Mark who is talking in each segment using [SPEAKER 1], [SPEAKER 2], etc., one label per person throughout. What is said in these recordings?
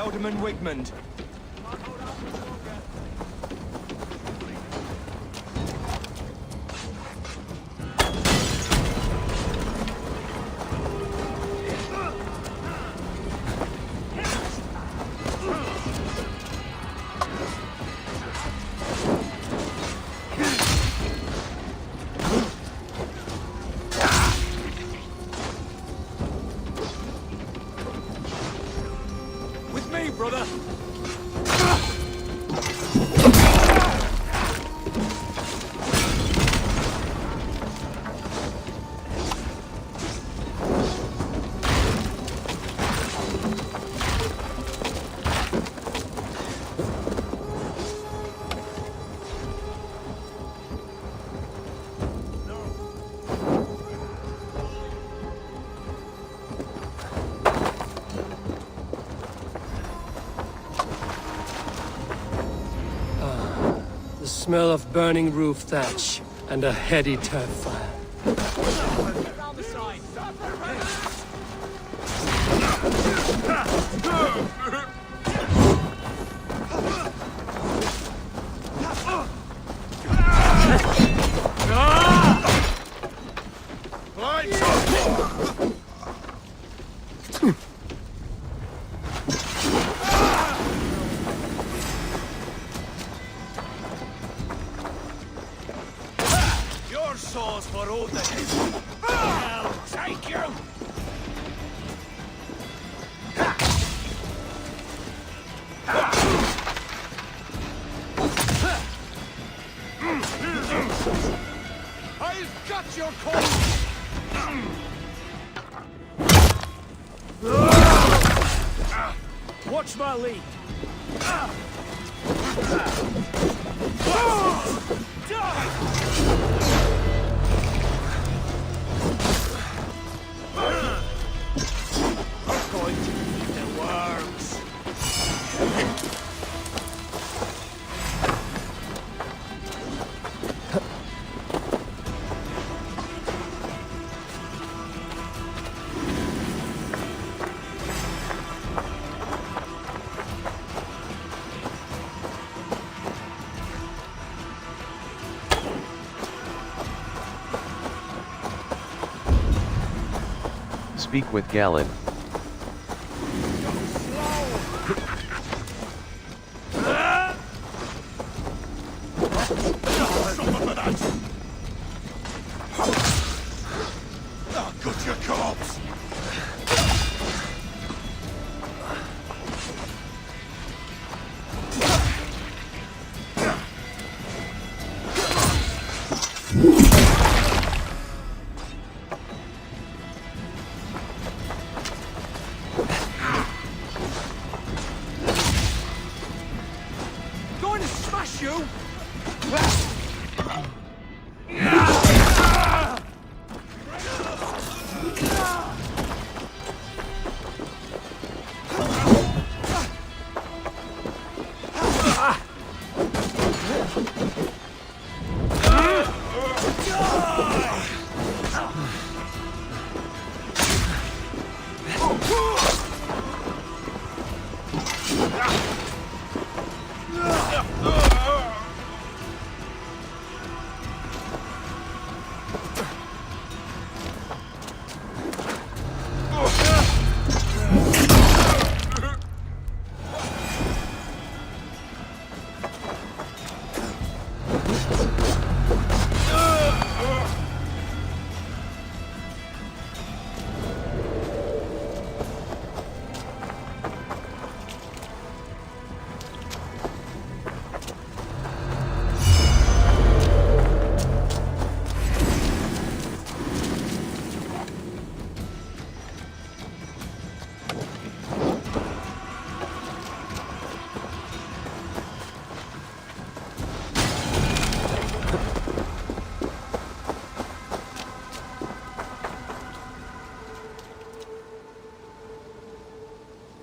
[SPEAKER 1] Alderman Wigmund.
[SPEAKER 2] Brother!
[SPEAKER 3] The smell of burning roof thatch and a heady turf fire.
[SPEAKER 2] Around the side!
[SPEAKER 1] Sauce for Odin. I'll take you. I've got your call.
[SPEAKER 2] Watch my lead!
[SPEAKER 4] Speak with Galen.
[SPEAKER 1] Got your corpse.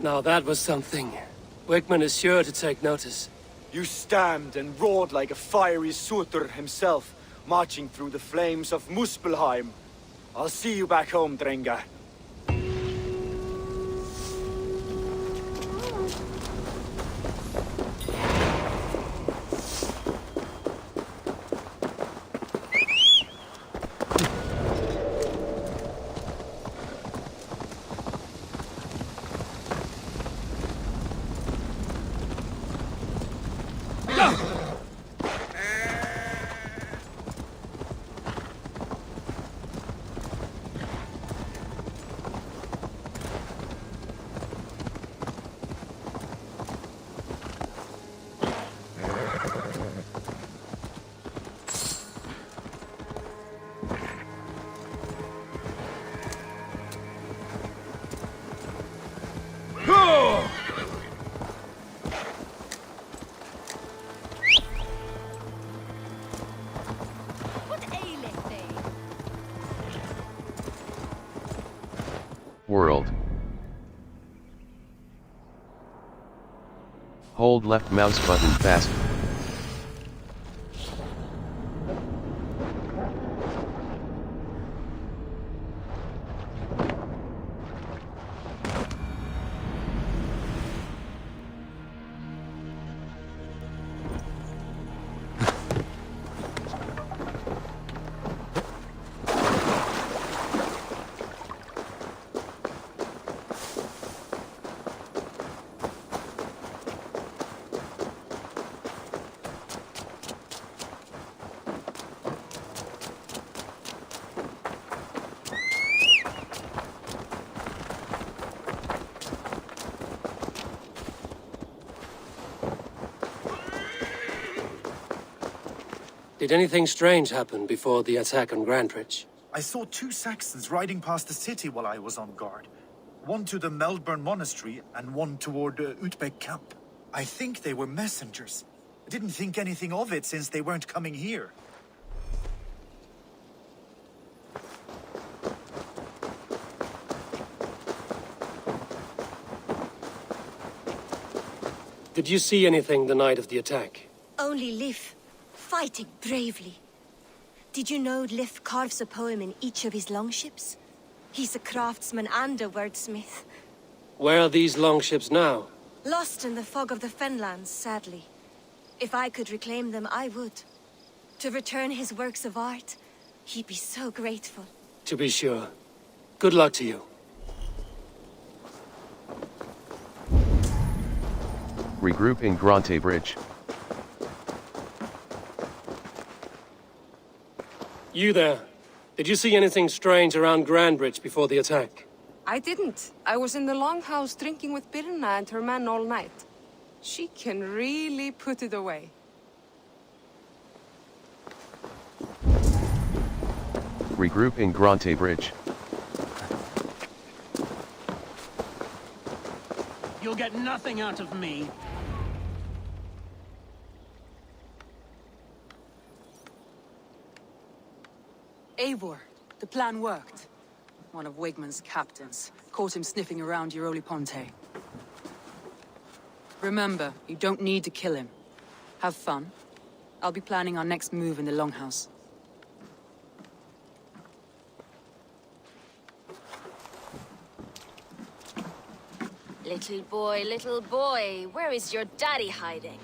[SPEAKER 3] Now that was something. Wigmund is sure to take notice.
[SPEAKER 5] You stamped and roared like a fiery Surtur himself, marching through the flames of Muspelheim. I'll see you back home, Drenga.
[SPEAKER 4] World. Hold left mouse button fast.
[SPEAKER 3] Did anything strange happen before the attack on Grandridge?
[SPEAKER 6] I saw 2 Saxons riding past the city while I was on guard. One to the Meldburn Monastery and one toward Utbeck Camp. I think they were messengers. I didn't think anything of it since they weren't coming here.
[SPEAKER 3] Did you see anything the night of the attack?
[SPEAKER 7] Only Lif, fighting bravely. Did you know Lif carves a poem in each of his longships? He's a craftsman and a wordsmith.
[SPEAKER 3] Where are these longships now?
[SPEAKER 7] Lost in the fog of the Fenlands, sadly. If I could reclaim them, I would. To return his works of art, he'd be so grateful.
[SPEAKER 3] To be sure. Good luck to you.
[SPEAKER 4] Regroup in Grante Bridge.
[SPEAKER 3] You there. Did you see anything strange around Grandridge before the attack?
[SPEAKER 8] I didn't. I was in the longhouse drinking with Birna and her men all night. She can really put it away.
[SPEAKER 4] Regroup in Grante Bridge.
[SPEAKER 2] You'll get nothing out of me.
[SPEAKER 8] Eivor, the plan worked. One of Wigmund's captains caught him sniffing around Euroli Ponte. Remember, you don't need to kill him. Have fun. I'll be planning our next move in the Longhouse.
[SPEAKER 9] Little boy, where is your daddy hiding?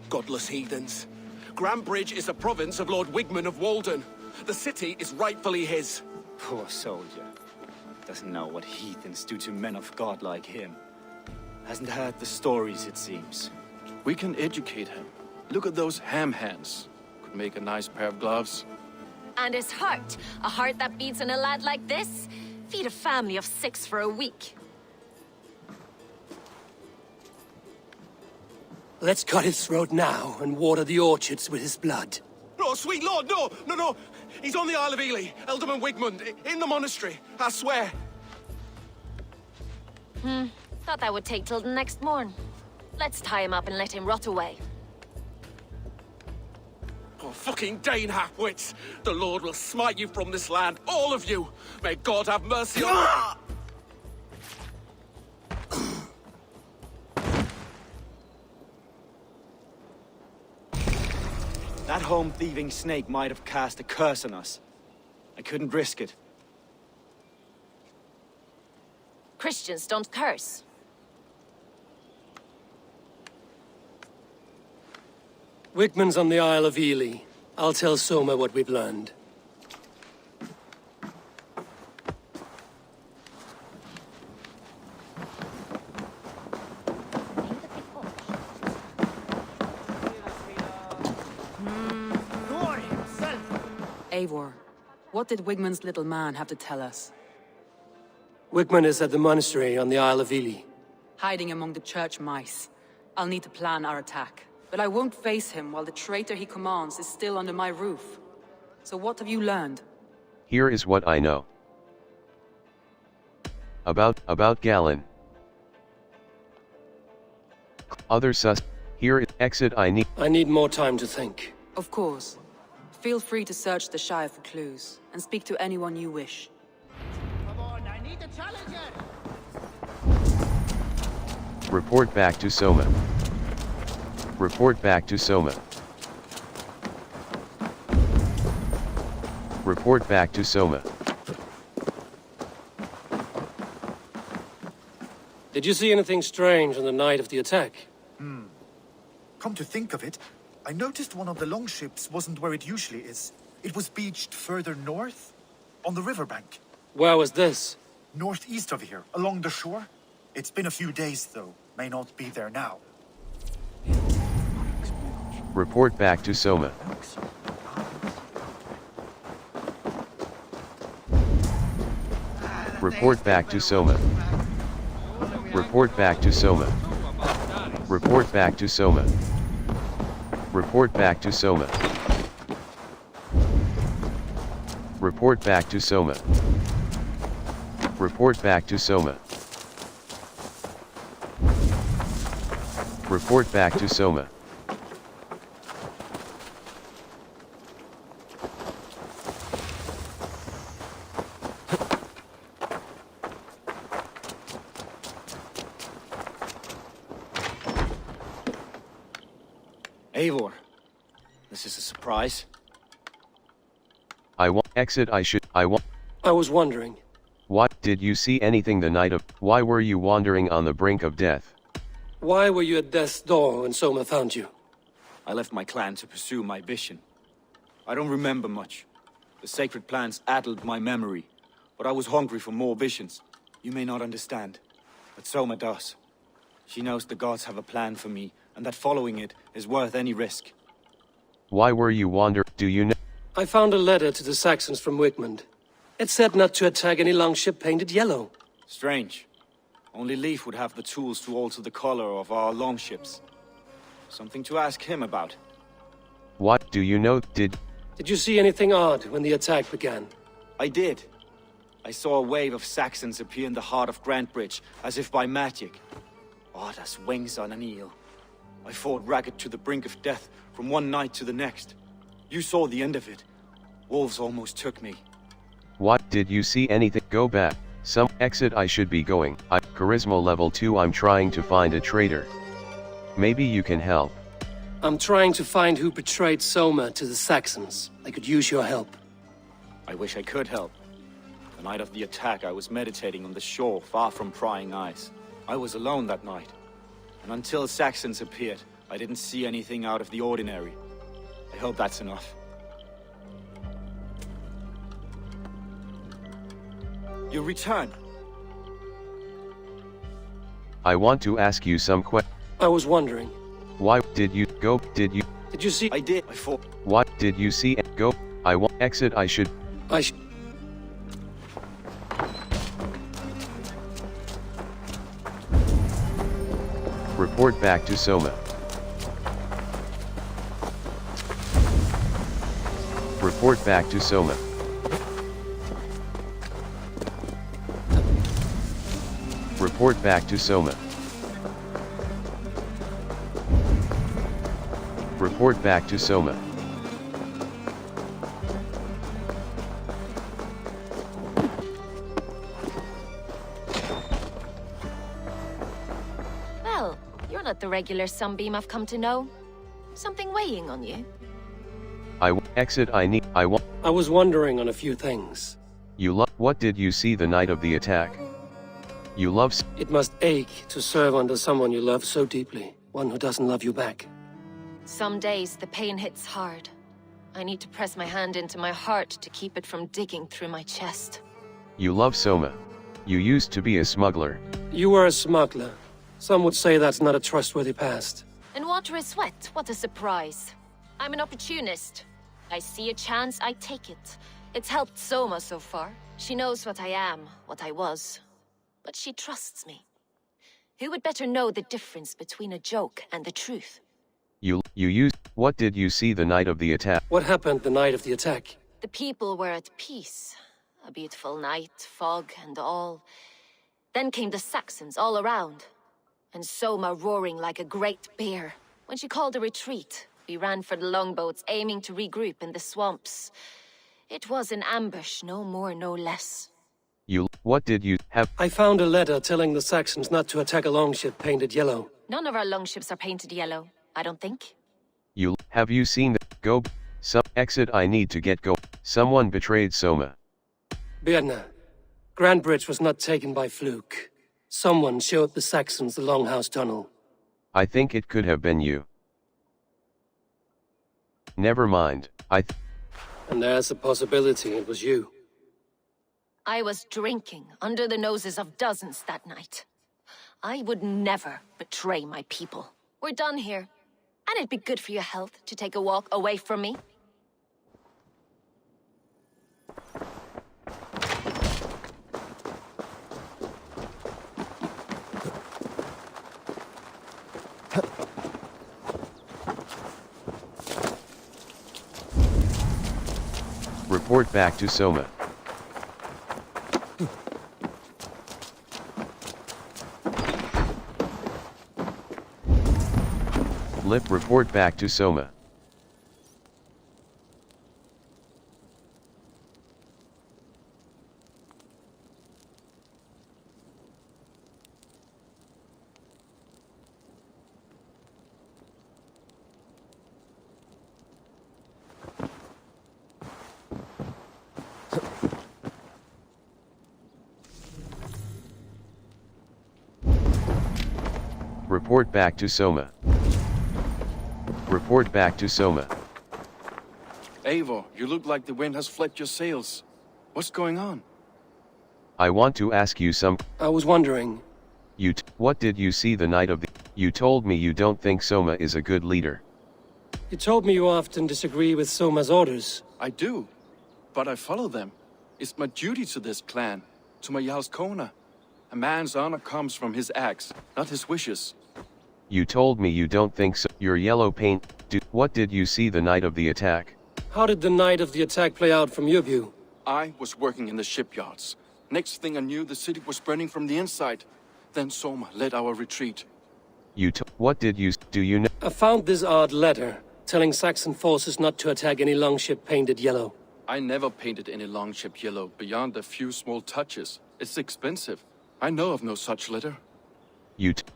[SPEAKER 1] Godless heathens. Grandbridge is a province of Lord Wigmund of Walden. The city is rightfully his.
[SPEAKER 5] Poor soldier. Doesn't know what heathens do to men of God like him. Hasn't heard the stories, it seems.
[SPEAKER 10] We can educate him. Look at those ham hands. Could make a nice pair of gloves.
[SPEAKER 9] And his heart. A heart that beats in a lad like this? Feed a family of 6 for a week.
[SPEAKER 3] Let's cut his throat now and water the orchards with his blood.
[SPEAKER 1] No, sweet lord, no! He's on the Isle of Ely, Ealdorman Wigmund, in the monastery, I swear.
[SPEAKER 9] Thought that would take till the next morn. Let's tie him up and let him rot away.
[SPEAKER 1] Oh, fucking Dane halfwits! The Lord will smite you from this land, all of you! May God have mercy on...
[SPEAKER 5] That home-thieving snake might have cast a curse on us. I couldn't risk it.
[SPEAKER 9] Christians don't curse.
[SPEAKER 3] Wigman's on the Isle of Ely. I'll tell Soma what we've learned.
[SPEAKER 11] Eivor, what did Wigman's little man have to tell us?
[SPEAKER 3] Wigman is at the monastery on the Isle of Ely.
[SPEAKER 11] Hiding among the church mice. I'll need to plan our attack. But I won't face him while the traitor he commands is still under my roof. So what have you learned?
[SPEAKER 4] Here is what I know. About Galen. Other sus. Here, exit I
[SPEAKER 3] need more time to think.
[SPEAKER 11] Of course. Feel free to search the Shire for clues, and speak to anyone you wish.
[SPEAKER 2] Come on, I need a challenger!
[SPEAKER 4] Report back to Soma. Report back to Soma. Report back to Soma.
[SPEAKER 3] Did you see anything strange on the night of the attack?
[SPEAKER 6] Come to think of it, I noticed one of the longships wasn't where it usually is. It was beached further north, on the riverbank.
[SPEAKER 3] Where was this?
[SPEAKER 6] Northeast of here, along the shore. It's been a few days, though. May not be there now.
[SPEAKER 4] Report back to Soma. Report back to Soma. Report back to Soma. Report back to Soma. Report back to Soma. Report back to Soma. Report back to Soma. Report back to Soma.
[SPEAKER 5] Eivor, this is a surprise.
[SPEAKER 4] I
[SPEAKER 3] was wondering.
[SPEAKER 4] What, did you see anything the night of, why were you wandering on the brink of death?
[SPEAKER 3] Why were you at death's door when Soma found you?
[SPEAKER 5] I left my clan to pursue my vision. I don't remember much. The sacred plants addled my memory, but I was hungry for more visions. You may not understand, but Soma does. She knows the gods have a plan for me, and that following it is worth any risk.
[SPEAKER 4] Why were you do you know?
[SPEAKER 3] I found a letter to the Saxons from Wigmund. It said not to attack any longship painted yellow.
[SPEAKER 5] Strange. Only Leif would have the tools to alter the color of our longships. Something to ask him about.
[SPEAKER 4] What, do you know,
[SPEAKER 3] Did you see anything odd when the attack began?
[SPEAKER 5] I did. I saw a wave of Saxons appear in the heart of Grantebridge, as if by magic. Odd as wings on an eel. I fought ragged to the brink of death from one night to the next. You saw the end of it. Wolves almost took me.
[SPEAKER 4] What, did you see anything? Go back. Some exit I should be going. Charisma level 2. I'm trying to find a traitor. Maybe you can help.
[SPEAKER 3] I'm trying to find who betrayed Soma to the Saxons. I could use your help.
[SPEAKER 5] I wish I could help. The night of the attack, I was meditating on the shore, far from prying eyes. I was alone that night. And until Saxons appeared, I didn't see anything out of the ordinary. I hope that's enough. You return.
[SPEAKER 4] I want to ask you some questions.
[SPEAKER 3] I was wondering.
[SPEAKER 4] Why did you go? Did you
[SPEAKER 3] see?
[SPEAKER 5] I did. I fought.
[SPEAKER 4] What did you see? Go. I want exit. I should. Report back to Soma. Report back to Soma. Report back to Soma. Report back to Soma.
[SPEAKER 9] Well, you're not the regular sunbeam I've come to know. Something weighing on you?
[SPEAKER 4] Exit I want.
[SPEAKER 3] I was wondering on a few things.
[SPEAKER 4] What did you see the night of the attack? You love
[SPEAKER 3] It must ache to serve under someone you love so deeply, one who doesn't love you back.
[SPEAKER 9] Some days the pain hits hard. I need to press my hand into my heart to keep it from digging through my chest.
[SPEAKER 4] You love Soma. You used to be a smuggler.
[SPEAKER 3] You were a smuggler. Some would say that's not a trustworthy past.
[SPEAKER 9] And water is wet, what a surprise. I'm an opportunist. I see a chance, I take it. It's helped Soma so far. She knows what I am, what I was. But she trusts me. Who would better know the difference between a joke and the truth?
[SPEAKER 4] What did you see the night of the attack?
[SPEAKER 3] What happened the night of the attack?
[SPEAKER 9] The people were at peace. A beautiful night, fog and all. Then came the Saxons all around. And Soma roaring like a great bear. When she called a retreat, we ran for the longboats, aiming to regroup in the swamps. It was an ambush, no more, no less.
[SPEAKER 4] What did you have?
[SPEAKER 3] I found a letter telling the Saxons not to attack a longship painted yellow.
[SPEAKER 9] None of our longships are painted yellow, I don't think.
[SPEAKER 4] Have you seen go? Exit I need to get go. Someone betrayed Soma.
[SPEAKER 3] Birna. Grandbridge was not taken by fluke. Someone showed the Saxons the Longhouse Tunnel.
[SPEAKER 4] I think it could have been you. Never mind,
[SPEAKER 3] And there's a possibility it was you.
[SPEAKER 9] I was drinking under the noses of dozens that night. I would never betray my people. We're done here. And it'd be good for your health to take a walk away from me.
[SPEAKER 4] Report back to Soma. Report back to Soma. Report back to Soma. Report back to Soma.
[SPEAKER 10] Eivor, you look like the wind has flecked your sails. What's going on?
[SPEAKER 4] I want to ask you some.
[SPEAKER 3] I was wondering.
[SPEAKER 4] What did you see the night of the... You told me you don't think Soma is a good leader.
[SPEAKER 3] You told me you often disagree with Soma's orders.
[SPEAKER 10] I do, but I follow them. It's my duty to this clan, to my Jarl's Kona. A man's honor comes from his acts, not his wishes.
[SPEAKER 4] You told me you don't think so. Your yellow paint. What did you see the night of the attack?
[SPEAKER 3] How did the night of the attack play out from your view?
[SPEAKER 10] I was working in the shipyards. Next thing I knew, the city was burning from the inside. Then Soma led our retreat.
[SPEAKER 4] What did you... Do you know...
[SPEAKER 3] I found this odd letter, telling Saxon forces not to attack any longship painted yellow.
[SPEAKER 10] I never painted any longship yellow beyond a few small touches. It's expensive. I know of no such letter.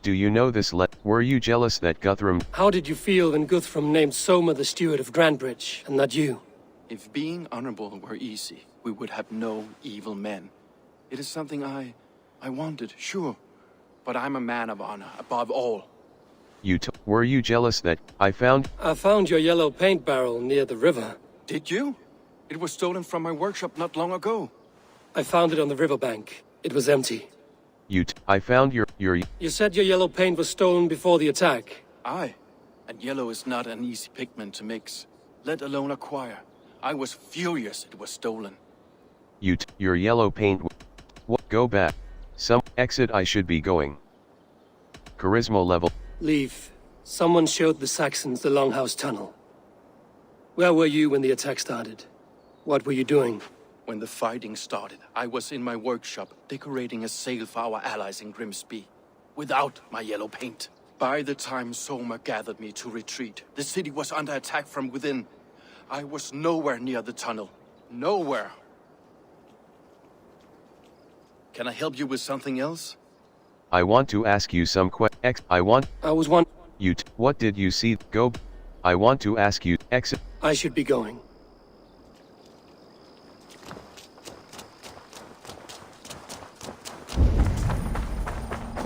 [SPEAKER 4] Do you know this Were you jealous that Guthrum...
[SPEAKER 3] How did you feel when Guthrum named Soma the steward of Grandbridge, and not you?
[SPEAKER 10] If being honorable were easy, we would have no evil men. It is something I wanted, sure. But I'm a man of honor, above all.
[SPEAKER 4] Were you jealous that I found...
[SPEAKER 3] I found your yellow paint barrel near the river.
[SPEAKER 10] Did you? It was stolen from my workshop not long ago.
[SPEAKER 3] I found it on the riverbank. It was empty.
[SPEAKER 4] I found your...
[SPEAKER 3] You said your yellow paint was stolen before the attack.
[SPEAKER 10] Aye. And yellow is not an easy pigment to mix, let alone acquire. I was furious it was stolen.
[SPEAKER 4] Your yellow paint... What? Go back. Exit I should be going. Charisma level...
[SPEAKER 3] Leave. Someone showed the Saxons the Longhouse Tunnel. Where were you when the attack started? What were you doing?
[SPEAKER 10] When the fighting started, I was in my workshop, decorating a sail for our allies in Grimsby, without my yellow paint. By the time Soma gathered me to retreat, the city was under attack from within. I was nowhere near the tunnel. Nowhere. Can I help you with something else?
[SPEAKER 4] I want to ask you some I was one... What did you see? Go... I want to ask you, exit.
[SPEAKER 3] I should be going.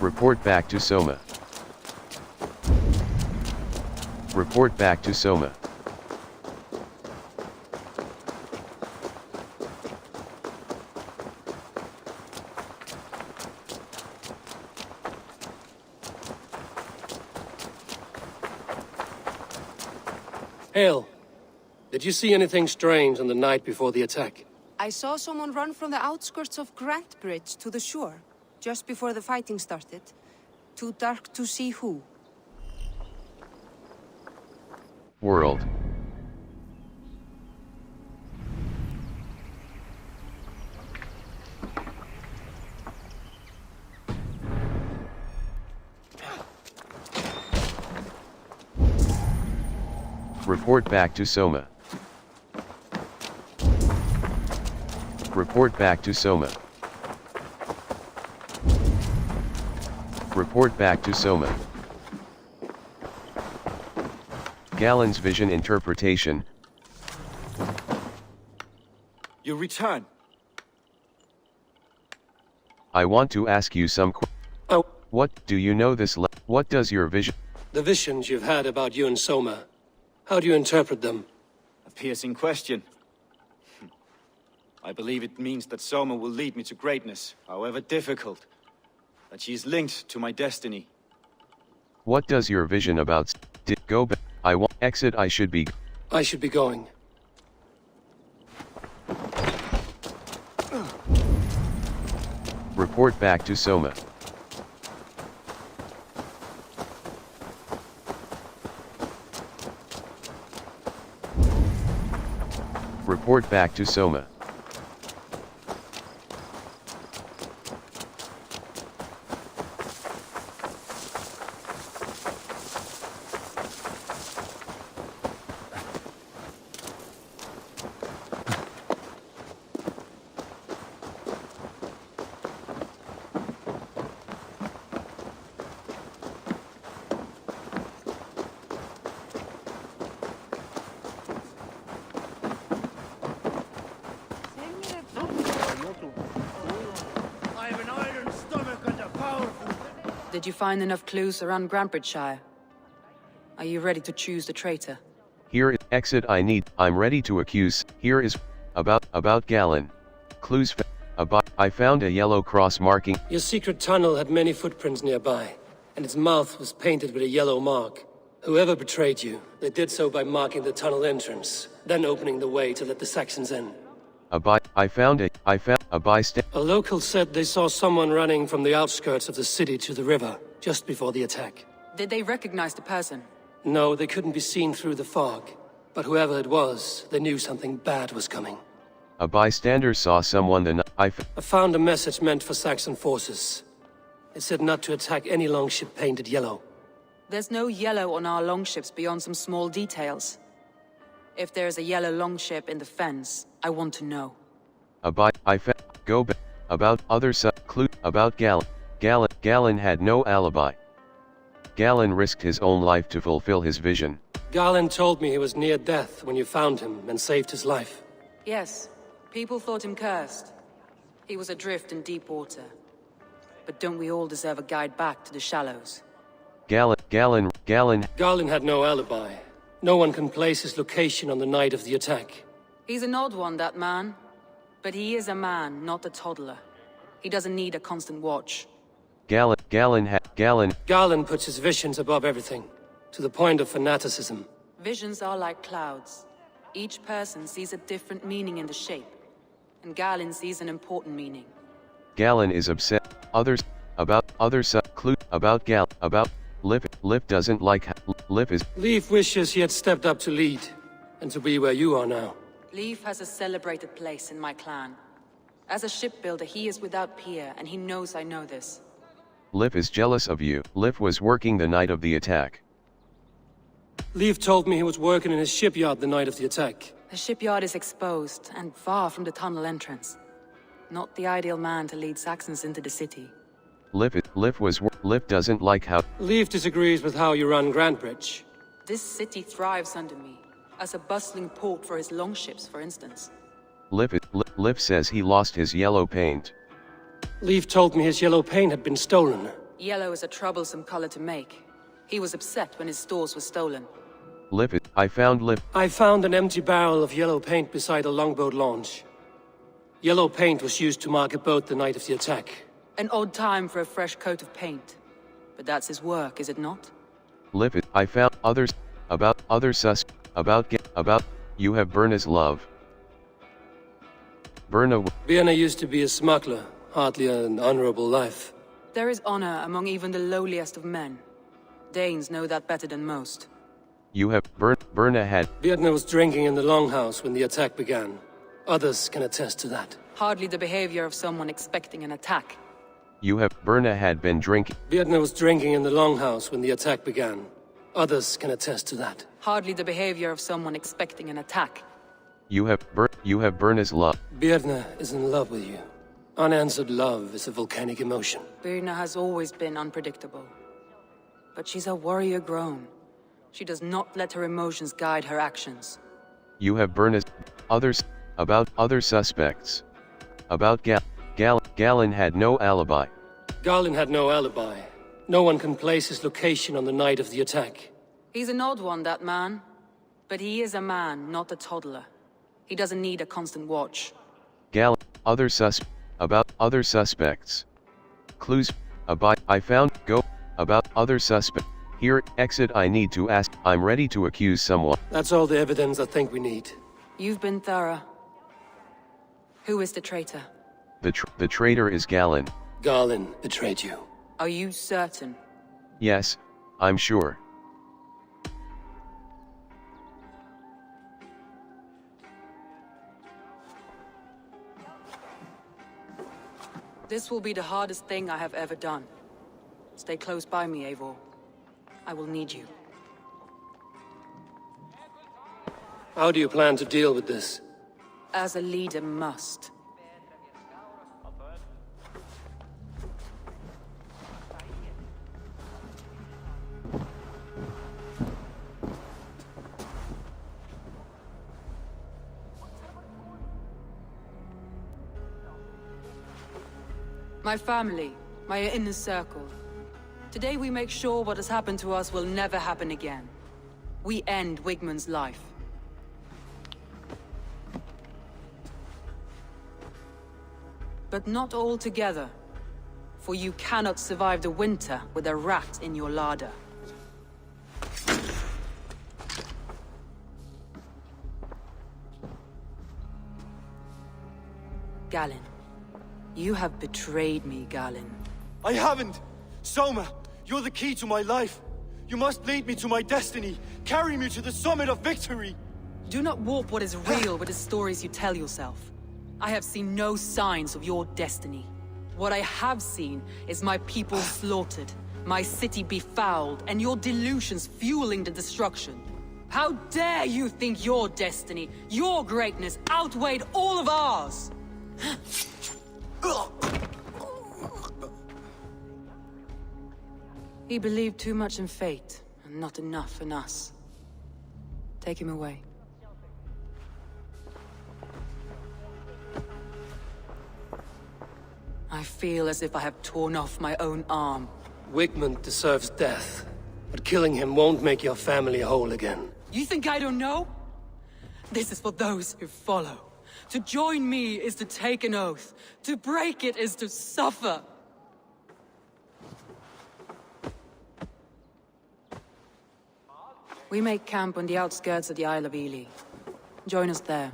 [SPEAKER 4] Report back to Soma. Report back to Soma.
[SPEAKER 3] Hail. Did you see anything strange on the night before the attack?
[SPEAKER 8] I saw someone run from the outskirts of Grant Bridge to the shore, just before the fighting started. Too dark to see who.
[SPEAKER 4] World. Report back to Soma. Report back to Soma. Report back to Soma. Galen's vision interpretation.
[SPEAKER 5] You return.
[SPEAKER 4] I want to ask you some
[SPEAKER 3] Oh.
[SPEAKER 4] What do you know this what does your vision?
[SPEAKER 3] The visions you've had about you and Soma. How do you interpret them?
[SPEAKER 5] A piercing question. I believe it means that Soma will lead me to greatness, however difficult. That she is linked to my destiny.
[SPEAKER 4] What does your vision about go back? I want exit. I should be
[SPEAKER 3] going.
[SPEAKER 4] Report back to Soma. Report back to Soma.
[SPEAKER 11] Did you find enough clues around Grantbridgeshire? Are you ready to choose the traitor?
[SPEAKER 4] Here is exit. I'm ready to accuse. Here is about Galen. Clues I found a yellow cross marking.
[SPEAKER 3] Your secret tunnel had many footprints nearby, and its mouth was painted with a yellow mark. Whoever betrayed you, they did so by marking the tunnel entrance, then opening the way to let the Saxons in.
[SPEAKER 4] I found a bystander.
[SPEAKER 3] A local said they saw someone running from the outskirts of the city to the river, just before the attack.
[SPEAKER 11] Did they recognize the person?
[SPEAKER 3] No, they couldn't be seen through the fog. But whoever it was, they knew something bad was coming.
[SPEAKER 4] A bystander saw someone the night.
[SPEAKER 3] I found a message meant for Saxon forces. It said not to attack any longship painted yellow.
[SPEAKER 11] There's no yellow on our longships beyond some small details. If there's a yellow longship in the fens, I want to know.
[SPEAKER 4] Go back. About other clue about Galen. Galen had no alibi. Galen risked his own life to fulfill his vision.
[SPEAKER 3] Galen told me he was near death when you found him and saved his life.
[SPEAKER 11] Yes, people thought him cursed. He was adrift in deep water. But don't we all deserve a guide back to the shallows?
[SPEAKER 4] Galen
[SPEAKER 3] had no alibi. No one can place his location on the night of the attack.
[SPEAKER 11] He's an odd one, that man. But he is a man, not a toddler. He doesn't need a constant watch.
[SPEAKER 3] Galen puts his visions above everything, to the point of fanaticism.
[SPEAKER 11] Visions are like clouds. Each person sees a different meaning in the shape. And Galen sees an important meaning.
[SPEAKER 4] Galen is upset. Clue about Lif doesn't like
[SPEAKER 3] Leif wishes he had stepped up to lead, and to be where you are now.
[SPEAKER 11] Leif has a celebrated place in my clan. As a shipbuilder, he is without peer, and he knows I know this.
[SPEAKER 4] Lif is jealous of you. Lif was working the night of the attack.
[SPEAKER 3] Leif told me he was working in his shipyard the night of the attack.
[SPEAKER 11] The shipyard is exposed, and far from the tunnel entrance. Not the ideal man to lead Saxons into the city.
[SPEAKER 4] Lif doesn't like how...
[SPEAKER 3] Leif disagrees with how you run Grantbridge.
[SPEAKER 11] This city thrives under me, as a bustling port for his longships, for instance.
[SPEAKER 4] Lif says he lost his yellow paint.
[SPEAKER 3] Leif told me his yellow paint had been stolen.
[SPEAKER 11] Yellow is a troublesome color to make. He was upset when his stores were stolen.
[SPEAKER 4] I found
[SPEAKER 3] an empty barrel of yellow paint beside a longboat launch. Yellow paint was used to mark a boat the night of the attack.
[SPEAKER 11] An odd time for a fresh coat of paint. But that's his work, is it not?
[SPEAKER 4] I found others, about you have Berna's love.
[SPEAKER 3] Birna used to be a smuggler, hardly an honorable life.
[SPEAKER 11] There is honor among even the lowliest of men. Danes know that better than most.
[SPEAKER 4] Birna had...
[SPEAKER 3] Birna was drinking in the longhouse when the attack began. Others can attest to that.
[SPEAKER 11] Hardly the behavior of someone expecting an attack.
[SPEAKER 4] Birna had been drinking...
[SPEAKER 3] Birna was drinking in the longhouse when the attack began. Others can attest to that.
[SPEAKER 11] Hardly the behavior of someone expecting an attack.
[SPEAKER 4] You have Birna's love.
[SPEAKER 3] Birna is in love with you. Unanswered love is a volcanic emotion.
[SPEAKER 11] Birna has always been unpredictable. But she's a warrior grown. She does not let her emotions guide her actions.
[SPEAKER 4] You have Birna's... About other suspects. About Galen had no alibi.
[SPEAKER 3] Galen had no alibi. No one can place his location on the night of the attack.
[SPEAKER 11] He's an odd one, that man. But he is a man, not a toddler. He doesn't need a constant watch.
[SPEAKER 4] Galen, about other suspects. Clues, about other suspect. Here, exit I need to ask, I'm ready to accuse someone.
[SPEAKER 3] That's all the evidence I think we need.
[SPEAKER 11] You've been thorough. Who is the traitor?
[SPEAKER 4] The traitor is Galen.
[SPEAKER 3] Galen betrayed you.
[SPEAKER 11] Are you certain?
[SPEAKER 4] Yes, I'm sure.
[SPEAKER 11] This will be the hardest thing I have ever done. Stay close by me, Eivor. I will need you.
[SPEAKER 3] How do you plan to deal with this?
[SPEAKER 11] As a leader must. My family, my inner circle. Today we make sure what has happened to us will never happen again. We end Wigmund's life. But not all together. For you cannot survive the winter with a rat in your larder. Galen. You have betrayed me, Galen.
[SPEAKER 5] I haven't! Soma, you're the key to my life. You must lead me to my destiny. Carry me to the summit of victory.
[SPEAKER 11] Do not warp what is real with the stories you tell yourself. I have seen no signs of your destiny. What I have seen is my people slaughtered, my city befouled, and your delusions fueling the destruction. How dare you think your destiny, your greatness, outweighed all of ours? He believed too much in fate, and not enough in us. Take him away. I feel as if I have torn off my own arm.
[SPEAKER 3] Wigmund deserves death, but killing him won't make your family whole again.
[SPEAKER 11] You think I don't know? This is for those who follow. To join me is to take an oath. To break it is to suffer. We make camp on the outskirts of the Isle of Ely. Join us there.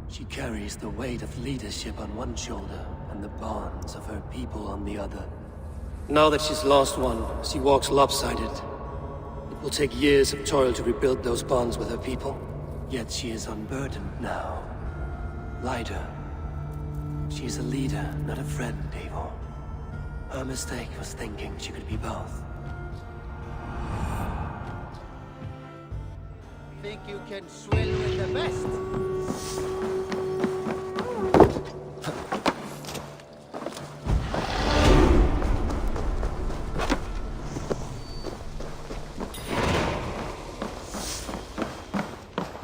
[SPEAKER 3] She carries the weight of leadership on one shoulder and the bonds of her people on the other. Now that she's lost one, she walks lopsided. It will take years of toil to rebuild those bonds with her people. Yet she is unburdened now. Lighter. She is a leader, not a friend, Eivor. Her mistake was thinking she could be both.
[SPEAKER 2] Think you can swim with the best?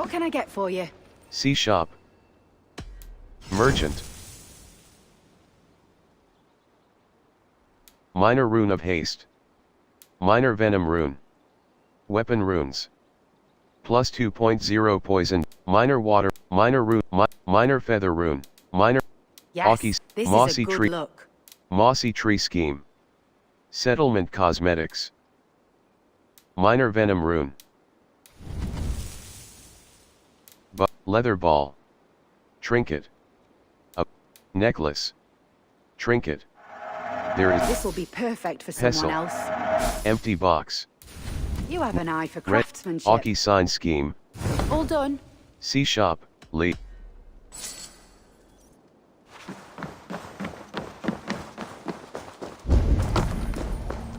[SPEAKER 12] What can I get for you?
[SPEAKER 4] See shop. Merchant. Minor rune of haste. Minor venom rune. Weapon runes. Plus 2.0 poison. Minor water. Minor rune. Minor feather rune. Minor.
[SPEAKER 12] Yes, this
[SPEAKER 4] mossy
[SPEAKER 12] is a good
[SPEAKER 4] tree.
[SPEAKER 12] look.
[SPEAKER 4] Mossy tree scheme. Settlement cosmetics. Minor venom rune. Leather ball. Trinket. A necklace. Trinket. There is.
[SPEAKER 12] This'll be perfect for
[SPEAKER 4] pestle.
[SPEAKER 12] someone else.
[SPEAKER 4] Empty box.
[SPEAKER 12] You have an eye for
[SPEAKER 4] Red.
[SPEAKER 12] craftsmanship.
[SPEAKER 4] Aki sign scheme.
[SPEAKER 12] All done.
[SPEAKER 4] See shop. Lee.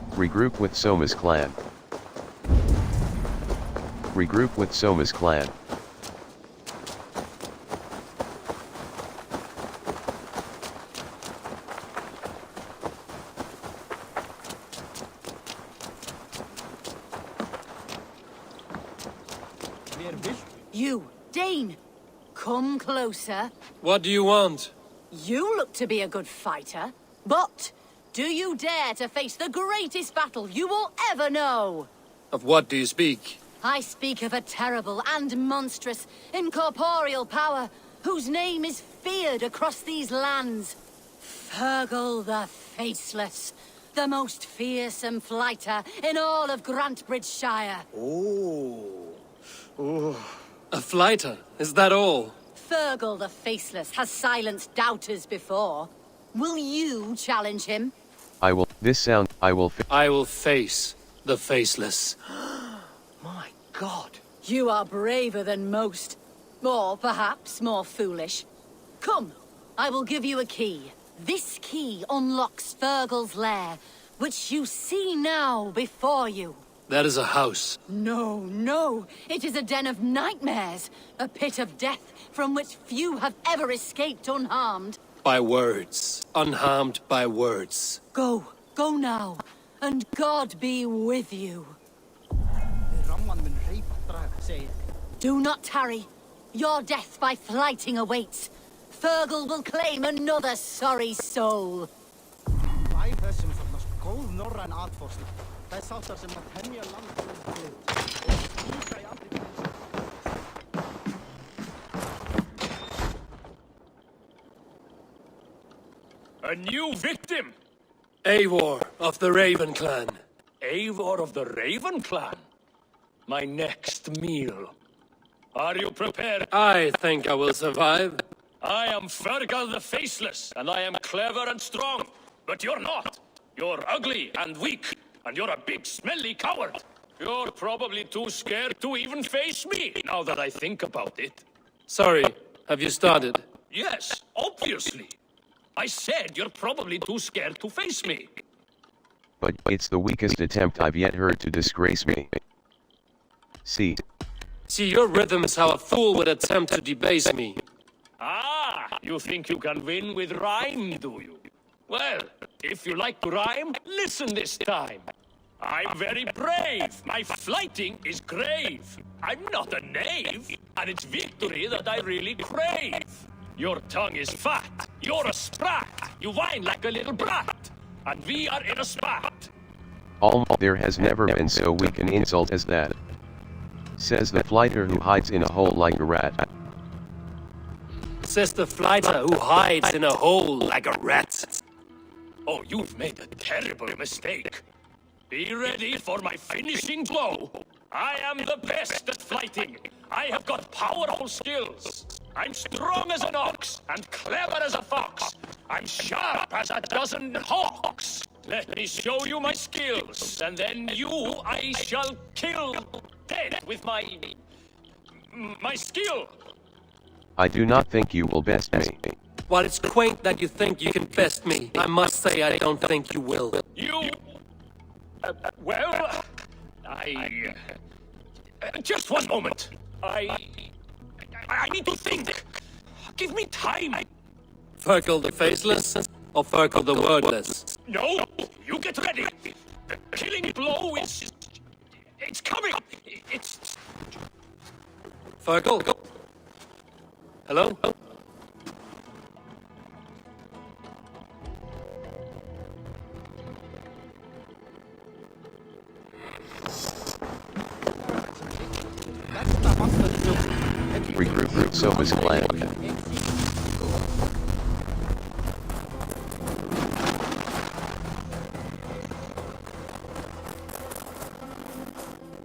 [SPEAKER 4] Regroup with Soma's clan. Regroup with Soma's clan.
[SPEAKER 12] You, Dane! Come closer.
[SPEAKER 3] What do you want?
[SPEAKER 12] You look to be a good fighter, but do you dare to face the greatest battle you will ever know?
[SPEAKER 3] Of what do you speak?
[SPEAKER 12] I speak of a terrible and monstrous incorporeal power whose name is feared across these lands. Fergal the Faceless, the most fearsome fighter in all of Grantbridgeshire.
[SPEAKER 3] A flighter, is that all?
[SPEAKER 12] Fergal the Faceless has silenced doubters before. Will you challenge him?
[SPEAKER 4] I will. This sound. I will.
[SPEAKER 3] I will face the Faceless.
[SPEAKER 12] My God. You are braver than most. Or perhaps more foolish. Come, I will give you a key. This key unlocks Fergal's lair, which you see now before you.
[SPEAKER 3] That is a house.
[SPEAKER 12] No, no. It is a den of nightmares. A pit of death from which few have ever escaped unharmed.
[SPEAKER 3] By words. Unharmed by words.
[SPEAKER 12] Go. Go now. And God be with you. Do not tarry. Your death by flighting awaits. Fergal will claim another sorry soul.
[SPEAKER 13] A new victim!
[SPEAKER 3] Eivor of the Raven clan.
[SPEAKER 13] Eivor of the Raven clan? My next meal. Are you prepared?
[SPEAKER 3] I think I will survive.
[SPEAKER 13] I am Fergal the Faceless, and I am clever and strong. But you're not. You're ugly and weak, and you're a big smelly coward. You're probably too scared to even face me, now that I think about it.
[SPEAKER 3] Sorry, have you started?
[SPEAKER 13] Yes, obviously. I said you're probably too scared to face me.
[SPEAKER 4] But it's the weakest attempt I've yet heard to disgrace me. See.
[SPEAKER 3] See your rhythms how a fool would attempt to debase me.
[SPEAKER 13] Ah, you think you can win with rhyme, do you? Well, if you like to rhyme, listen this time. I'm very brave. My flighting is grave. I'm not a knave, and it's victory that I really crave. Your tongue is fat. You're a sprat. You whine like a little brat. And we are in a spat.
[SPEAKER 4] There has never been so weak an insult as that. Says the flighter who hides in a hole like a rat.
[SPEAKER 3] Says the flighter who hides in a hole like a rat.
[SPEAKER 13] Oh, you've made a terrible mistake. Be ready for my finishing blow. I am the best at fighting. I have got powerful skills. I'm strong as an ox and clever as a fox. I'm sharp as a dozen hawks. Let me show you my skills, and then you I shall kill dead with my skill.
[SPEAKER 4] I do not think you will best me.
[SPEAKER 3] While it's quaint that you think you can best me, I must say I don't think you will.
[SPEAKER 13] You... well... just one moment. I need to think. Give me time.
[SPEAKER 3] Fergal the Faceless or Fergal the Wordless?
[SPEAKER 13] No, you get ready. The killing blow is... it's coming. It's...
[SPEAKER 3] Fergal? Hello?
[SPEAKER 4] Regroup, so was planned.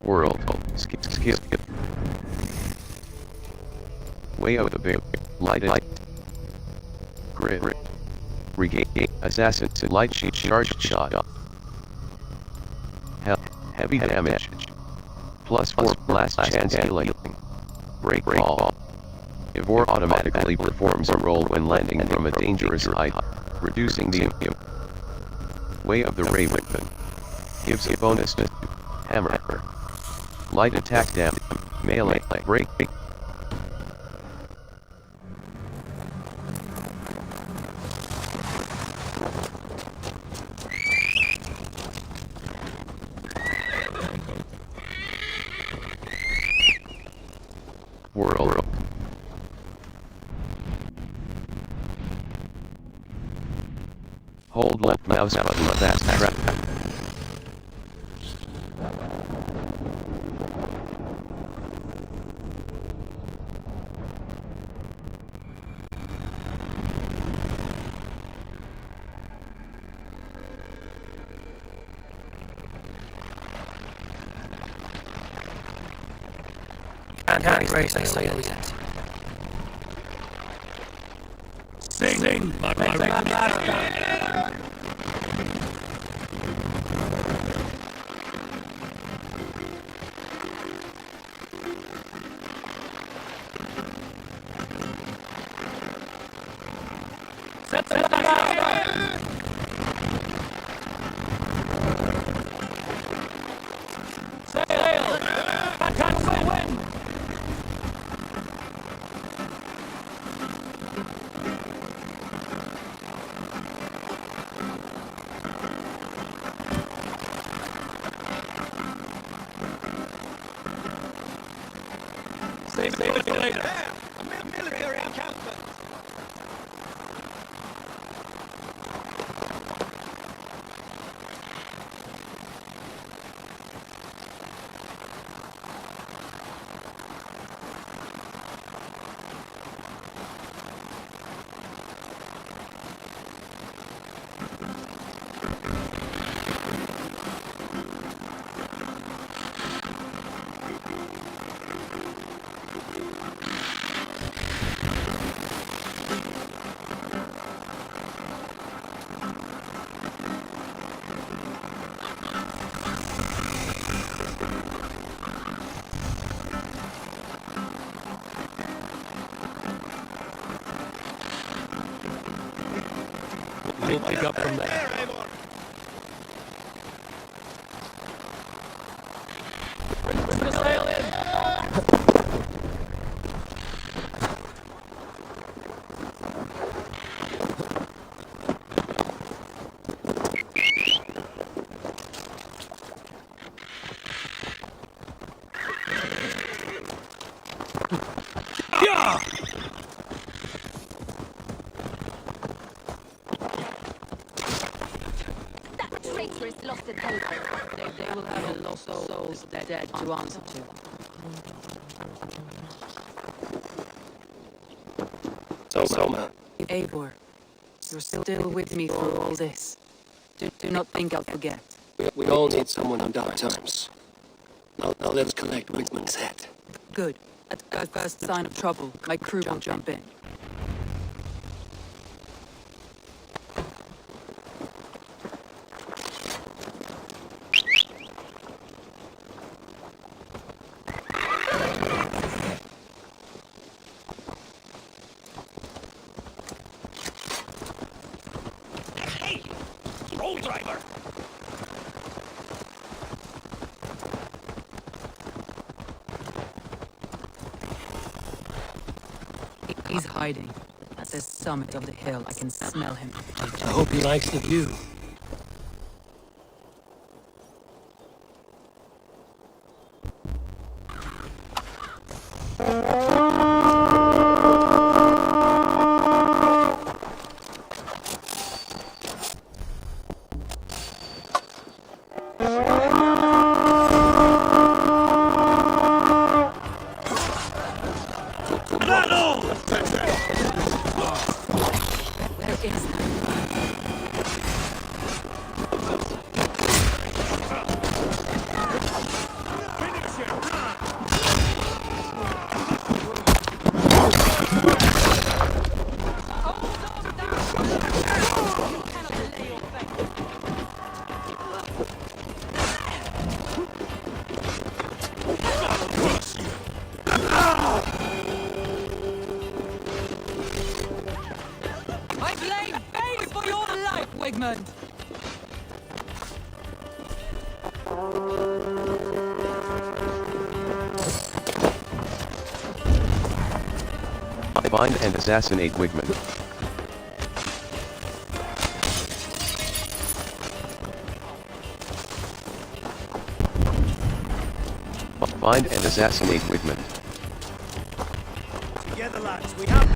[SPEAKER 4] World. Skip. Way of the bear. Light. Grid. Regain. Assassin. Light sheet. Charged shot. Heavy damage. +4 blast chance healing. Break ball. Eivor automatically performs a roll when landing from a dangerous height, reducing the Way of the Raven. Gives a bonus to hammer. Light attack damage. Melee. Break. World. Hold left mouse button fast track.
[SPEAKER 3] Can't erase the sail yet. Sing!
[SPEAKER 2] Military encampment.
[SPEAKER 3] We'll pick up from there.
[SPEAKER 9] Lost at Eivor.
[SPEAKER 11] They will have a lost souls dead to answer to.
[SPEAKER 3] So,
[SPEAKER 11] Eivor, you're still with me through all this. Do not think I'll forget.
[SPEAKER 3] we all need someone in dark times. Now let's collect Wigman's head.
[SPEAKER 11] Good. At first sign of trouble, my crew will jump in.
[SPEAKER 13] Driver!
[SPEAKER 11] He's hiding. At the summit of the hill, I can smell him.
[SPEAKER 3] I hope he likes the view.
[SPEAKER 11] is that? I blame Bane for your life, Wigmund!
[SPEAKER 4] Find and assassinate Wigmund. Find and assassinate Wigmund.
[SPEAKER 2] Together, lads, we have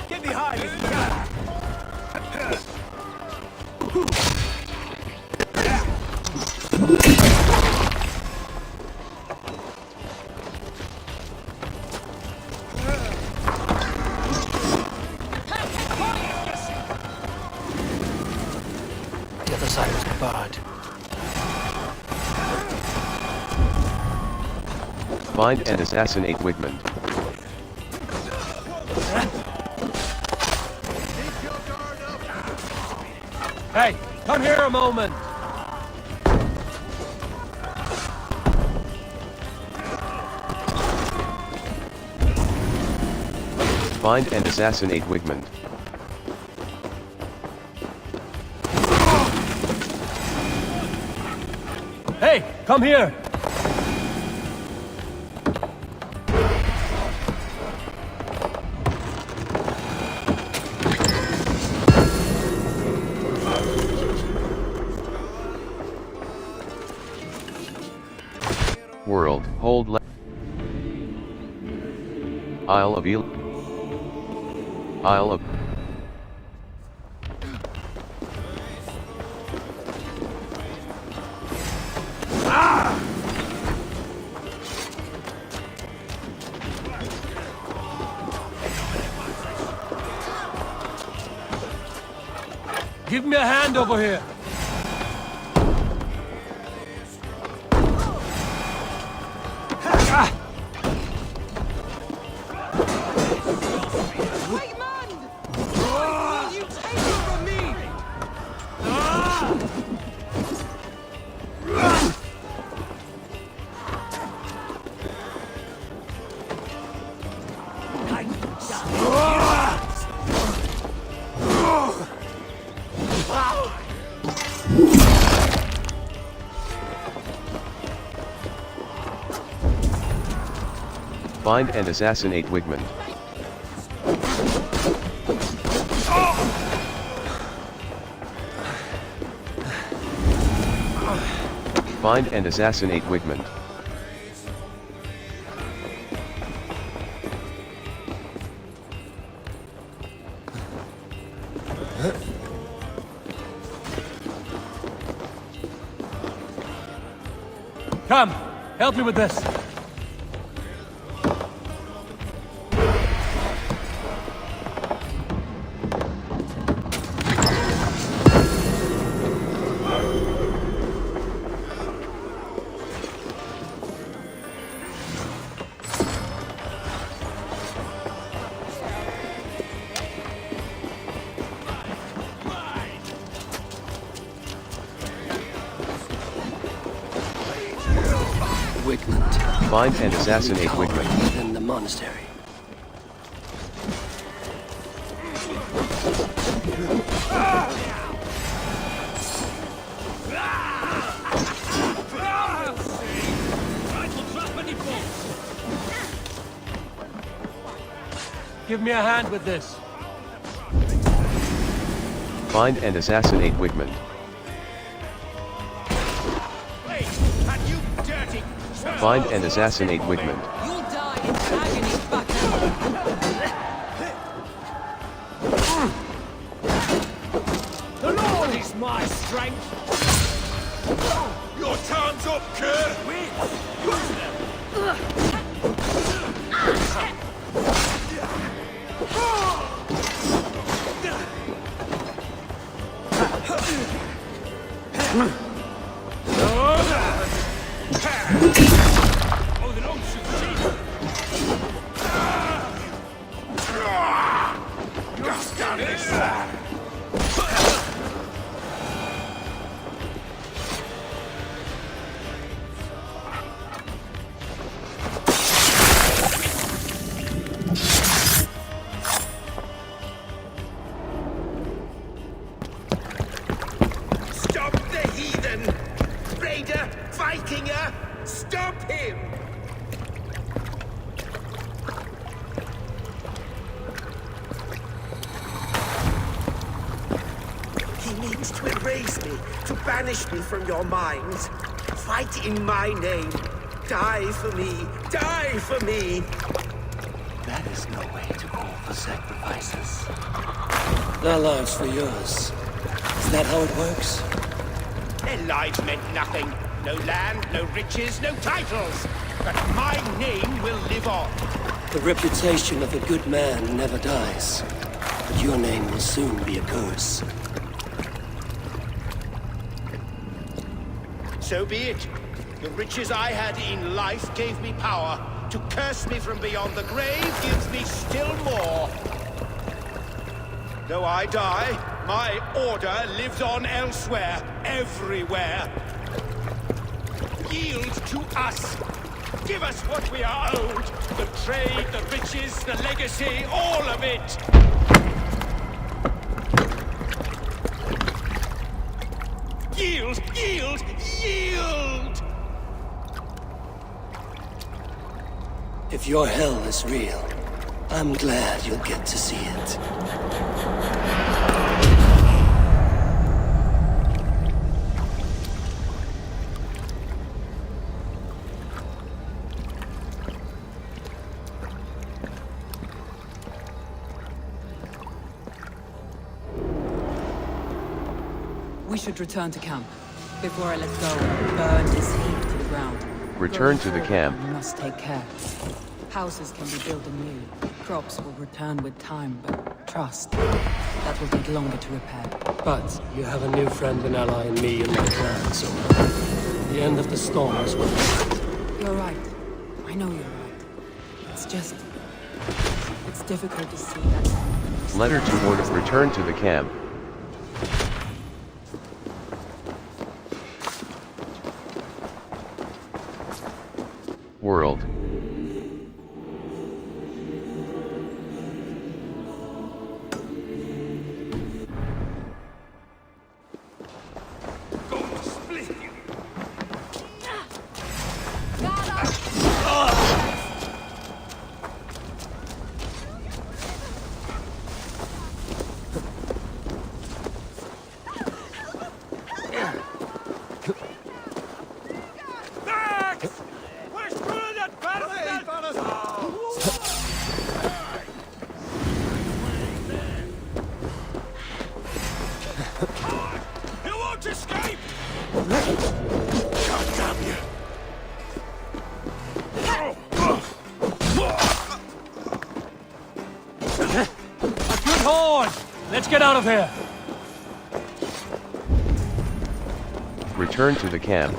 [SPEAKER 2] Get behind if you can.
[SPEAKER 3] The other side was barred.
[SPEAKER 4] Find and assassinate Wigmund.
[SPEAKER 3] Hey, come here a moment!
[SPEAKER 4] Find and assassinate Wigmund.
[SPEAKER 3] Hey, come here!
[SPEAKER 4] World, hold Isle of Eel. Isle of...
[SPEAKER 3] Give me a hand over here!
[SPEAKER 4] Find and assassinate Wigmund. Find and assassinate Wigmund.
[SPEAKER 3] Come, help me with this. Wigmund.
[SPEAKER 4] Find and assassinate Wigmund.
[SPEAKER 3] Within the monastery. Give me a hand with this.
[SPEAKER 4] Find and assassinate Wigmund. Find and assassinate Wigmund.
[SPEAKER 11] You'll die in agony,
[SPEAKER 2] The Lord is
[SPEAKER 13] strength?
[SPEAKER 2] Your time's up, Kerr!
[SPEAKER 13] Use them! Oh, the don't shoot cheap! You're standing!
[SPEAKER 2] Stop the heathen! Raider! Vikinger! Stop him! He means to erase me, to banish me from your minds. Fight in my name. Die for me. Die for me.
[SPEAKER 3] That is no way to call for sacrifices. Their lives for yours. Is that how it works?
[SPEAKER 2] Their lives meant nothing. No land, no riches, no titles. But my name will live on.
[SPEAKER 3] The reputation of a good man never dies. But your name will soon be a curse.
[SPEAKER 2] So be it. The riches I had in life gave me power. To curse me from beyond the grave gives me still more. Though I die, my order lives on elsewhere, everywhere. Yield to us. Give us what we are owed. The trade, the riches, the legacy, all of it. Yield, yield, yield!
[SPEAKER 3] If your hell is real, I'm glad you'll get to see it.
[SPEAKER 11] We should return to camp. Before I let go and burn this heap to the ground.
[SPEAKER 4] Return to the camp.
[SPEAKER 11] We must take care. Houses can be built anew. Crops will return with time, but trust. That will take longer to repair.
[SPEAKER 3] But you have a new friend and ally in me and my clan, so the end of the storm is well.
[SPEAKER 11] You're right. I know you're right. It's just... it's difficult to see that.
[SPEAKER 4] Letter to Order. Return to the camp. World.
[SPEAKER 13] Let's get out of here!
[SPEAKER 4] Return to the camp.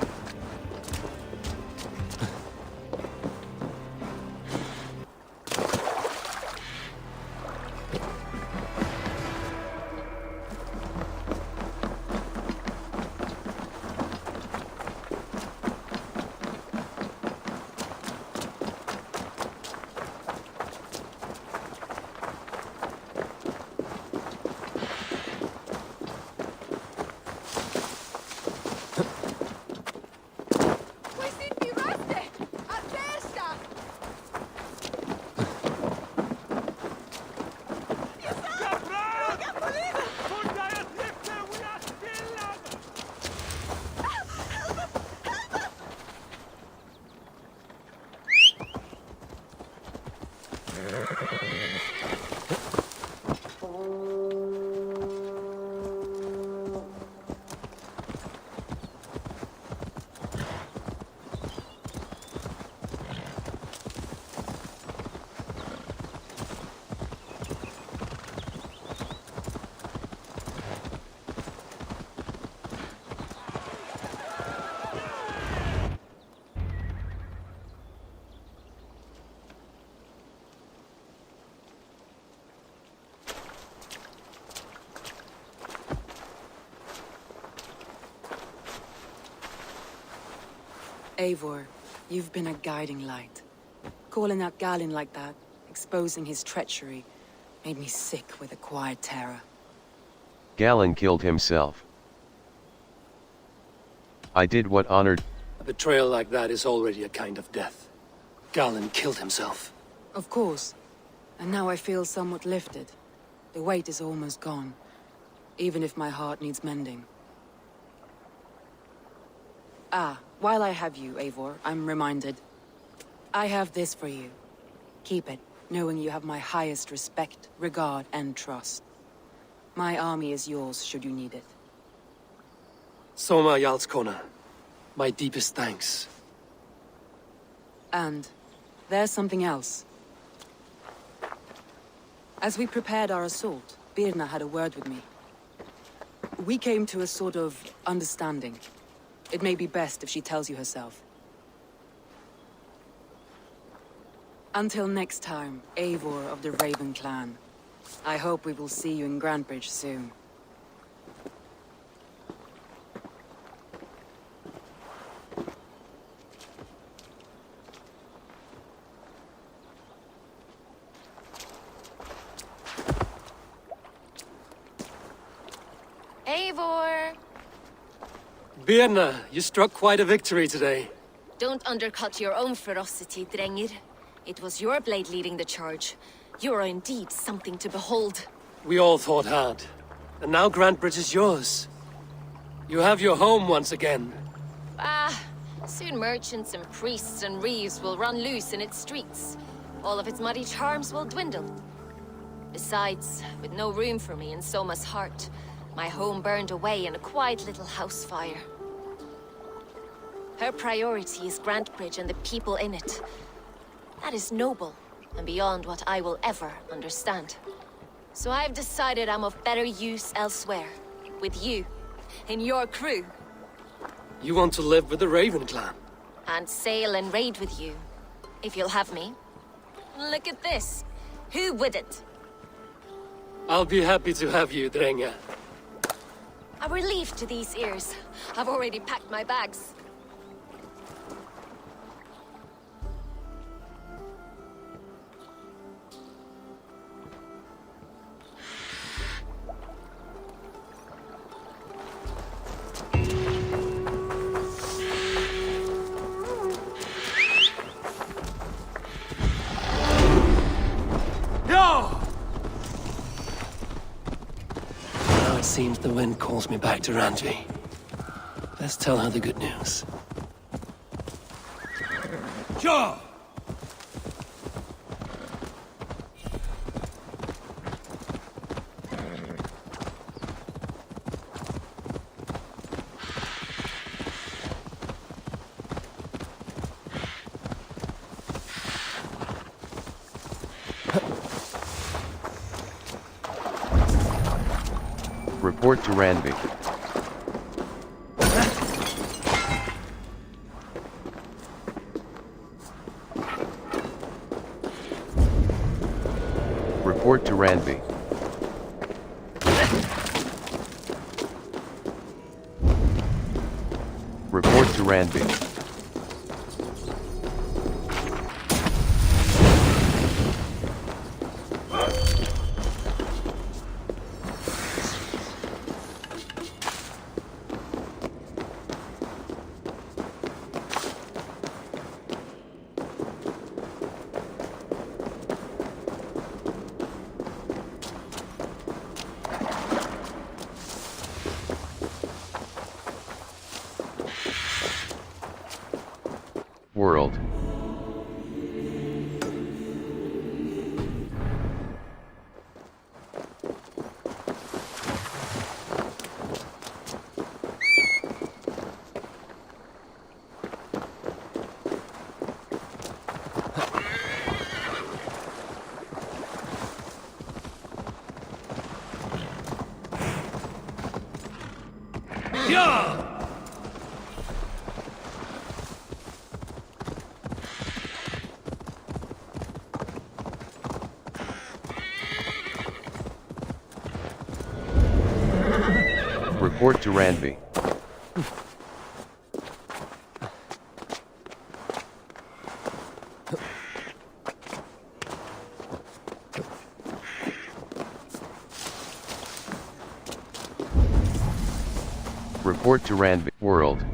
[SPEAKER 11] Eivor, you've been a guiding light. Calling out Galin like that, exposing his treachery, made me sick with a quiet terror.
[SPEAKER 4] Galin killed himself. I did what honored.
[SPEAKER 3] A betrayal like that is already a kind of death. Galin killed himself.
[SPEAKER 11] Of course. And now I feel somewhat lifted. The weight is almost gone, even if my heart needs mending. Ah, while I have you, Eivor, I'm reminded. I have this for you. Keep it, knowing you have my highest respect, regard, and trust. My army is yours, should you need it.
[SPEAKER 3] Soma Jarlskona, my deepest thanks.
[SPEAKER 11] And there's something else. As we prepared our assault, Birna had a word with me. We came to a sort of understanding. It may be best if she tells you herself. Until next time, Eivor of the Raven Clan. I hope we will see you in Grantebridge soon.
[SPEAKER 9] Eivor!
[SPEAKER 3] Birna, you struck quite a victory today.
[SPEAKER 9] Don't undercut your own ferocity, Drengir. It was your blade leading the charge. You are indeed something to behold.
[SPEAKER 3] We all fought hard. And now Grantebridge is yours. You have your home once again.
[SPEAKER 9] Soon merchants and priests and reeves will run loose in its streets. All of its muddy charms will dwindle. Besides, with no room for me in Soma's heart, my home burned away in a quiet little house fire. Her priority is Grantebridge and the people in it. That is noble, and beyond what I will ever understand. So I've decided I'm of better use elsewhere. With you, in your crew.
[SPEAKER 3] You want to live with the Raven Clan?
[SPEAKER 9] And sail and raid with you, if you'll have me. Look at this. Who wouldn't?
[SPEAKER 3] I'll be happy to have you, Drenge.
[SPEAKER 9] A relief to these ears. I've already packed my bags.
[SPEAKER 3] It seems the wind calls me back to Ranji. Let's tell her the good news.
[SPEAKER 13] Sure!
[SPEAKER 4] Report to Ranvi. Report to Ranvi. Report to Ranvi. World.
[SPEAKER 13] Yeah!
[SPEAKER 4] Report to Ranvi. Report to Randvi World.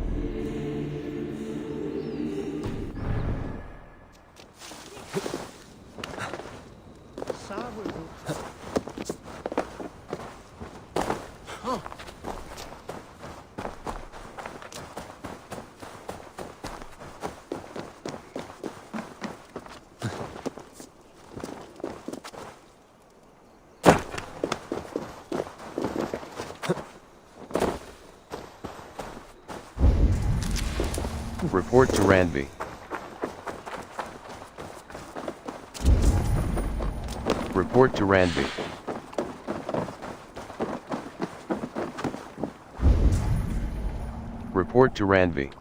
[SPEAKER 4] Report to Randvi. Report to Randvi. Report to Randvi.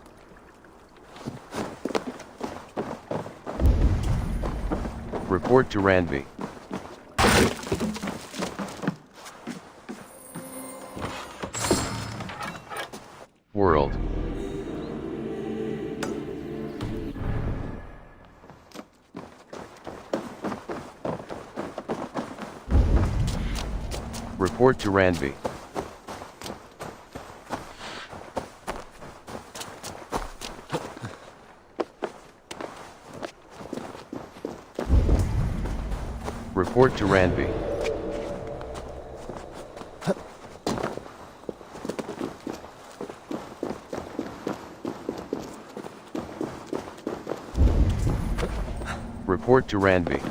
[SPEAKER 4] Report to Randvi. World. Report to Randvi. Report to Randvi. Report to Randvi.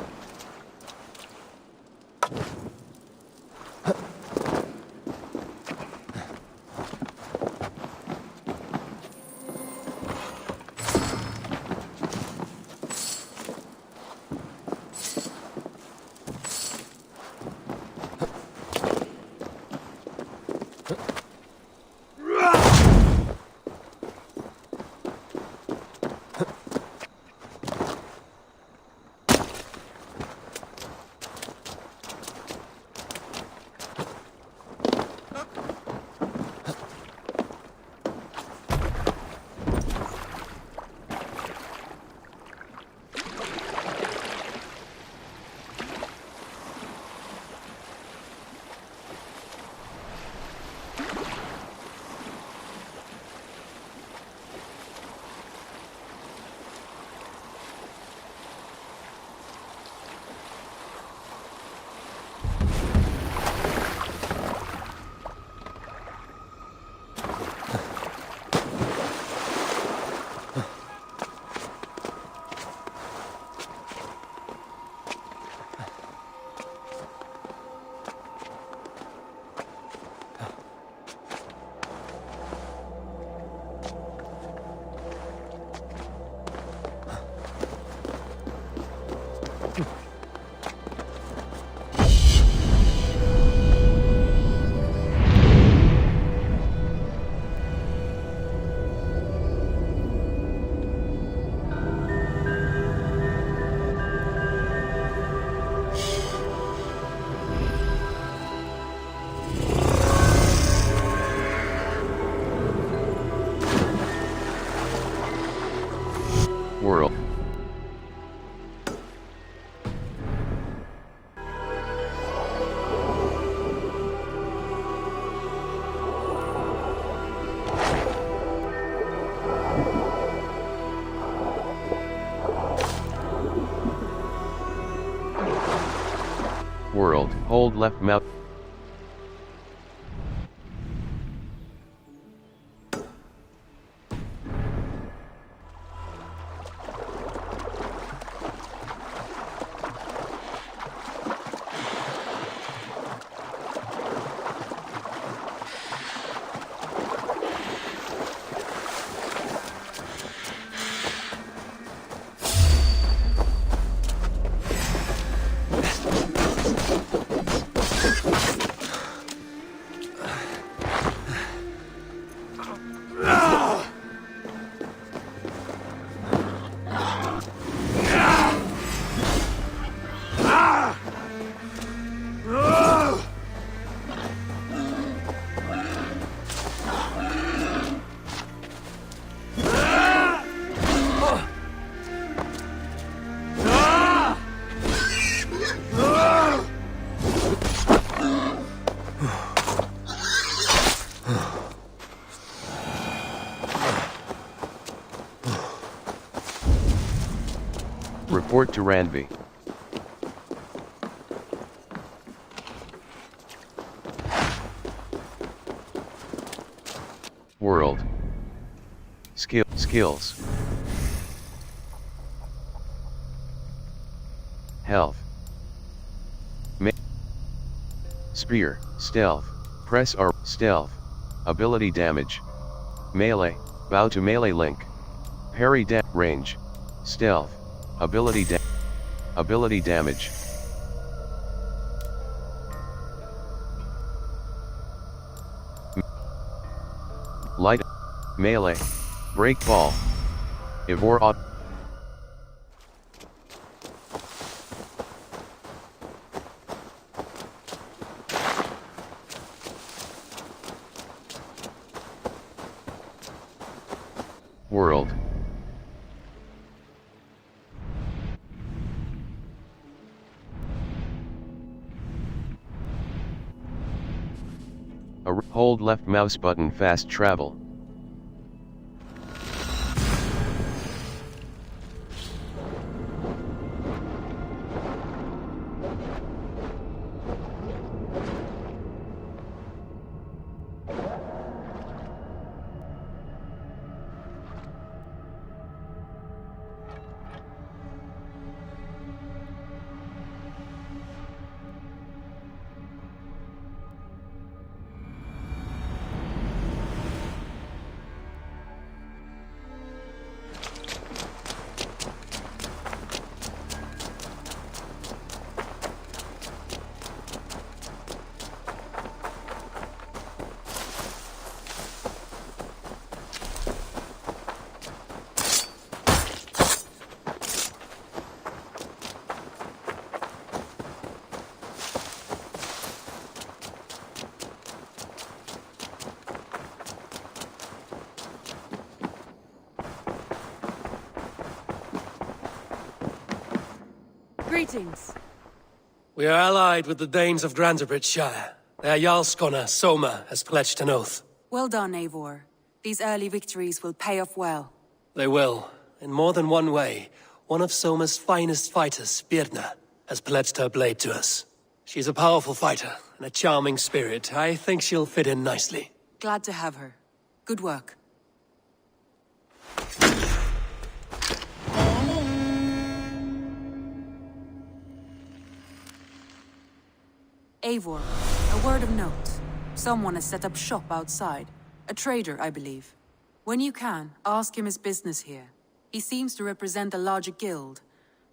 [SPEAKER 4] World. World. Hold left mouse. Report to Randvi. World. Skills. Health. Spear, stealth, press R, stealth, ability damage. Melee, bow to melee link. Parry range, stealth, ability damage. Light, melee, break ball. Eivor World. Hold left mouse button fast travel.
[SPEAKER 11] Greetings.
[SPEAKER 3] We are allied with the Danes of Grantebridge. Their Jarlskona, Soma, has pledged an oath.
[SPEAKER 11] Well done, Eivor. These early victories will pay off well.
[SPEAKER 3] They will. In more than one way, one of Soma's finest fighters, Birna, has pledged her blade to us. She's a powerful fighter and a charming spirit. I think she'll fit in nicely.
[SPEAKER 11] Glad to have her. Good work. Eivor, a word of note. Someone has set up shop outside. A trader, I believe. When you can, ask him his business here. He seems to represent a larger guild.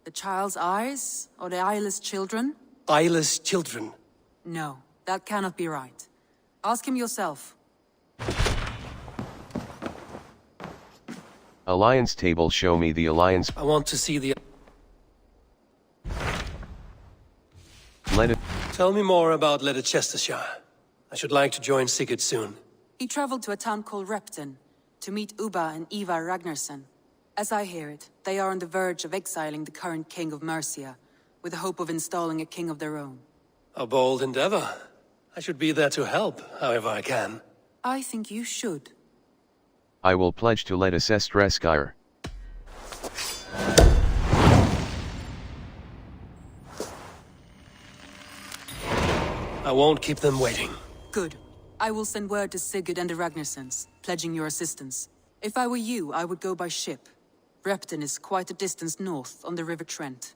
[SPEAKER 11] The Child's Eyes, or the Eyeless Children?
[SPEAKER 3] Eyeless children?
[SPEAKER 11] No, that cannot be right. Ask him yourself.
[SPEAKER 4] Alliance table, show me the alliance.
[SPEAKER 3] I want to see the... Tell me more about Leicestershire. I should like to join Sigurd soon.
[SPEAKER 11] He traveled to a town called Repton to meet Ubba and Ivar Ragnarsson. As I hear it, they are on the verge of exiling the current king of Mercia, with the hope of installing a king of their own.
[SPEAKER 3] A bold endeavor. I should be there to help, however I can.
[SPEAKER 11] I think you should.
[SPEAKER 4] I will pledge to Leicestershire.
[SPEAKER 3] I won't keep them waiting.
[SPEAKER 11] Good. I will send word to Sigurd and the Ragnarssons, pledging your assistance. If I were you, I would go by ship. Repton is quite a distance north on the River Trent.